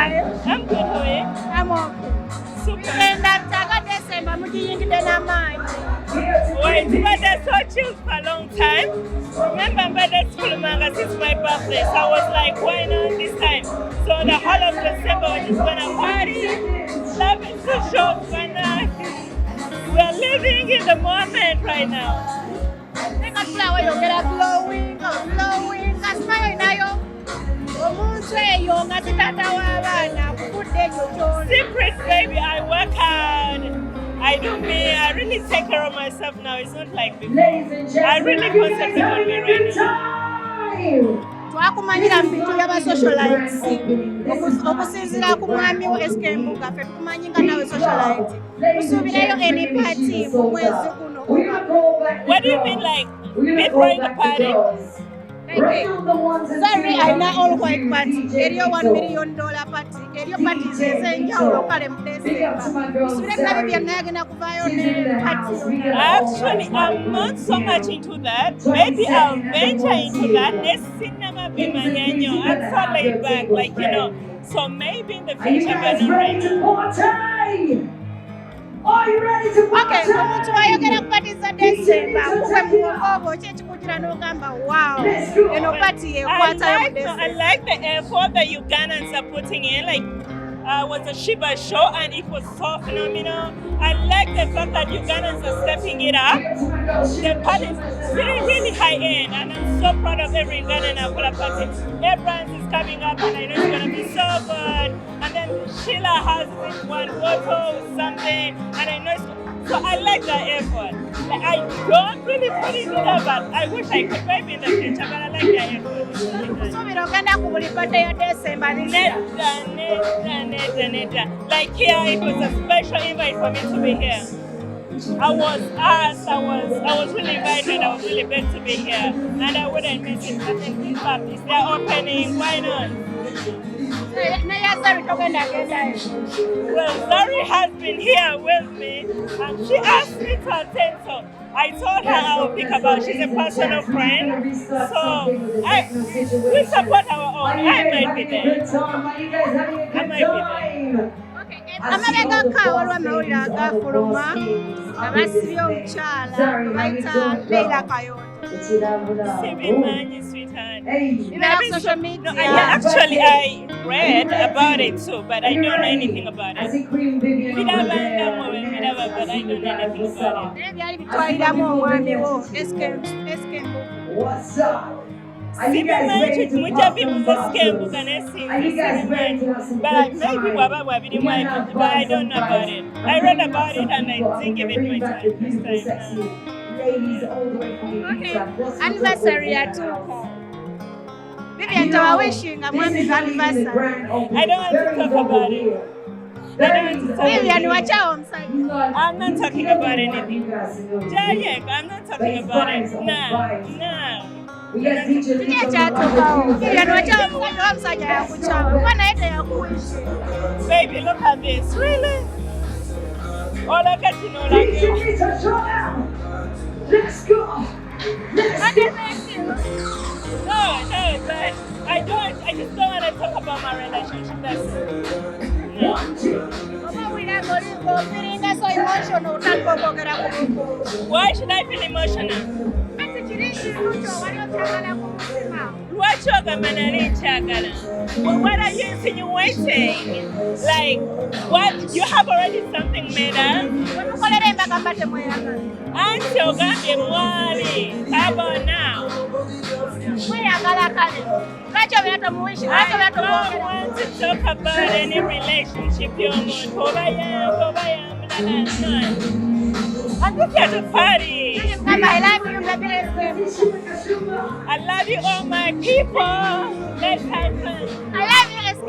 wife? I'm good, how are you? I'm okay. Super. And that December, mujiyingide n'amaanyi. Wait, but that's so chill for a long time. Remember, that's full manga since my birthday, so I was like, why not this time? So the whole of December, we're just gonna party, love it so short, we're living in the moment right now. Nenga flower yogera glowing, kasimayo inayo. Omuntu eyo nga sitata w'abaana akufudde ekyo ky'oli. Secret, baby, I work hard. I do me. I really take care of myself now. It's not like before. I really concentrate on me right now. Twakumanyira mu bintu by'aba socialites okusinziira ku mwami wo SK Mbuga ffe tukumanyi nga nawe socialite tusuubireyo any party mu mwezi guno. What do you mean, like, me throwing a party? Sorry, ayina all white party eriyo $1 million party eriyo parties ez'enjawulo kale mu December tusuubire nga Vivian naye agenda kuvaayo ne party. Actually, I'm not so much into that. Maybe I'll venture into that. This cinema bimanyanyo. I'm so laid back, like, you know. So maybe in the future, but not right now. Are you ready to party? Okay, omuntu ayogera ku party za December kuwe mu bwongo ki ekikugira n'ogamba wow eno party ekwatayo mu December. I like the effort that Ugandans are putting in. Like, was a Shiba show and it was so phenomenal. I like the fact that Ugandans are stepping it up. The party is really high end, and I'm so proud of every Ugandan for the party. Everyone is coming up, and I know it's gonna be so good. And then Sheila has this one photo with something, and I know so I like that effort. Like, I don't really put it in there, but I wish I could maybe in the future, but I like that effort. Kusuubira ogenda ku buli party ya December Neta. Like here, it was a special invite for me to be here. I was asked, I was really invited, I was really big to be here, and I wouldn't miss it. I think this part is their opening, why not? Well, Zari has been here with me, and she asked me to attend, so I told her I would pick about. She's a personal friend, so we support our own. I might be there. amabega waliwo amawulire agafuluma abasibye omukyala bayita Leila Kayonja. Sibimanyi, sweetheart. Maybe social media. Actually, I read about it too, but I don't know anything about it. But I don't know anything about it. Byali bitwaliramu omwami wo SK Mbuga. What's up? Sibimanyi mujja bibuza SK Mbuga nesimbi. But maybe bwaba bwabirimu, but I don't know about it. I read about it and I didn't give it my time this time. Okay, anniversary yatuuka. Vivian tawawishing mwami anniversary. I don't want to talk about it. Vivian wachawo omusajja. I'm not talking about anything. Jayek, I'm not talking about it. No. Kiki ekyatuukawo? Vivian wachawo omusajja omusajja yakukyawa. Kuba naye teyakuwisha. Baby, look at this. Really? All I get to know like you. Let's go. Okay, thank you. No, but I just don't want to talk about my relationship. That's it. No. Why should I feel emotional? What are you insinuating? Like, what? You have already something made up? Auntie Ogambe Mwali, how about now? I don't want to talk about any relationship. I'm just here to party. I love you, all my people. Let's have fun. I love you, SK.